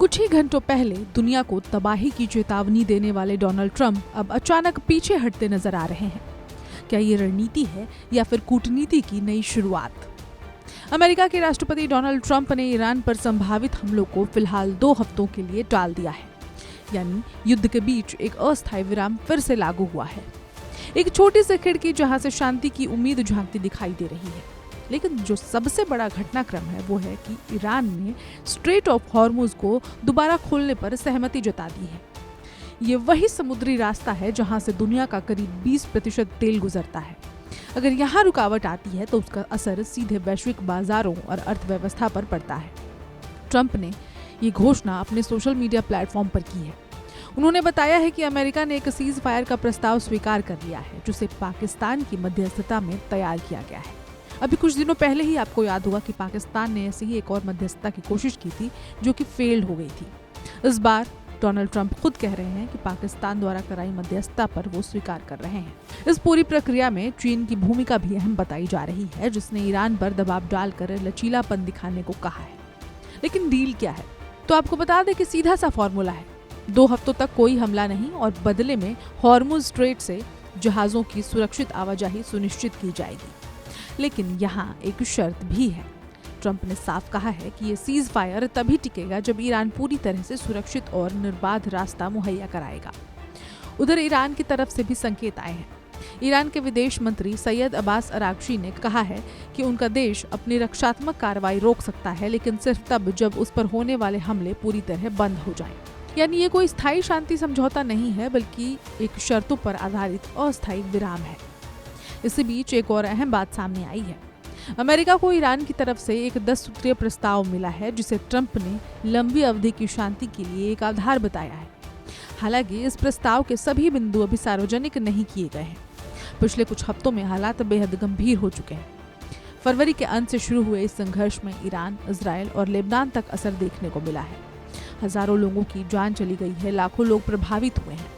कुछ ही घंटों पहले दुनिया को तबाही की चेतावनी देने वाले डोनाल्ड ट्रंप अब अचानक पीछे हटते नजर आ रहे हैं। क्या ये रणनीति है या फिर कूटनीति की नई शुरुआत? अमेरिका के राष्ट्रपति डोनाल्ड ट्रंप ने ईरान पर संभावित हमलों को फिलहाल 2 हफ्तों के लिए टाल दिया है, यानी युद्ध के बीच एक अस्थायी विराम फिर से लागू हुआ है। एक छोटी सी खिड़की जहां से शांति की उम्मीद झांकती दिखाई दे रही है। लेकिन जो सबसे बड़ा घटनाक्रम है वो है कि ईरान ने स्ट्रेट ऑफ हॉर्मुज को दोबारा खोलने पर सहमति जता दी है। ये वही समुद्री रास्ता है जहां से दुनिया का करीब 20% तेल गुजरता है। अगर यहाँ रुकावट आती है तो उसका असर सीधे वैश्विक बाजारों और अर्थव्यवस्था पर पड़ता है। ट्रंप ने ये घोषणा अपने सोशल मीडिया प्लेटफॉर्म पर की है। उन्होंने बताया है कि अमेरिका ने एक सीज फायर का प्रस्ताव स्वीकार कर लिया है, जिसे पाकिस्तान की मध्यस्थता में तैयार किया गया है। अभी कुछ दिनों पहले ही आपको याद होगा कि पाकिस्तान ने ऐसी ही एक और मध्यस्थता की कोशिश की थी जो कि फेल्ड हो गई थी। इस बार डोनाल्ड ट्रंप खुद कह रहे हैं कि पाकिस्तान द्वारा कराई मध्यस्थता पर वो स्वीकार कर रहे हैं। इस पूरी प्रक्रिया में चीन की भूमिका भी अहम बताई जा रही है, जिसने ईरान पर दबाव डालकर लचीलापन दिखाने को कहा है। लेकिन डील क्या है? तो आपको बता दें कि सीधा सा फॉर्मूला है, 2 हफ्तों तक कोई हमला नहीं और बदले में हॉर्मुज स्ट्रेट से जहाजों की सुरक्षित आवाजाही सुनिश्चित की जाएगी। लेकिन यहाँ एक शर्त भी है। ट्रंप ने साफ कहा है कि ये सीज फायर तभी टिकेगा जब ईरान पूरी तरह से सुरक्षित और निर्बाध रास्ता मुहैया कराएगा। उधर ईरान की तरफ से भी संकेत आए हैं। ईरान के विदेश मंत्री सैयद अब्बास अरागची ने कहा है कि उनका देश अपनी रक्षात्मक कार्रवाई रोक सकता है, लेकिन सिर्फ तब जब उस पर होने वाले हमले पूरी तरह बंद हो जाएं। यानी ये कोई स्थायी शांति समझौता नहीं है, बल्कि एक शर्तों पर आधारित अस्थायी विराम है। इसी बीच एक और अहम बात सामने आई है। अमेरिका को ईरान की तरफ से एक 10 सूत्रीय प्रस्ताव मिला है, जिसे ट्रंप ने लंबी अवधि की शांति के लिए एक आधार बताया है। हालांकि इस प्रस्ताव के सभी बिंदु अभी सार्वजनिक नहीं किए गए हैं। पिछले कुछ हफ्तों में हालात बेहद गंभीर हो चुके हैं। फरवरी के अंत से शुरू हुए इस संघर्ष में ईरान, इजराइल और लेबनान तक असर देखने को मिला है। हजारों लोगों की जान चली गई है, लाखों लोग प्रभावित हुए हैं।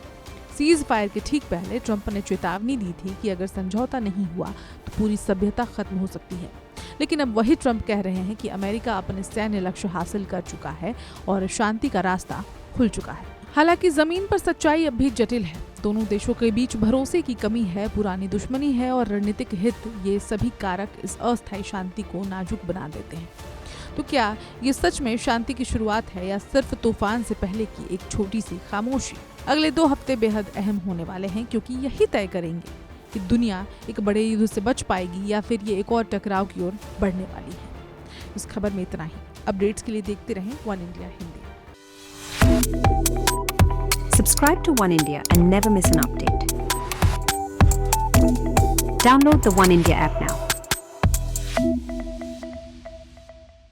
सीज फायर के ठीक पहले ट्रंप ने चेतावनी दी थी कि अगर समझौता नहीं हुआ तो पूरी सभ्यता खत्म हो सकती है। लेकिन अब वही ट्रंप कह रहे हैं कि अमेरिका अपने सैन्य लक्ष्य हासिल कर चुका है और शांति का रास्ता खुल चुका है। हालांकि जमीन पर सच्चाई अब भी जटिल है। दोनों देशों के बीच भरोसे की कमी है, पुरानी दुश्मनी है और रणनीतिक हित, ये सभी कारक इस अस्थायी शांति को नाजुक बना देते हैं। तो क्या ये सच में शांति की शुरुआत है या सिर्फ तूफान से पहले की एक छोटी सी खामोशी? अगले 2 हफ्ते बेहद अहम होने वाले हैं, क्योंकि यही तय करेंगे कि दुनिया एक बड़े युद्ध से बच पाएगी या फिर ये एक और टकराव की ओर बढ़ने वाली है। इस खबर में इतना ही। अपडेट्स के लिए देखते रहें one India Hindi. Subscribe to One India and never miss an update. Download the One India app now.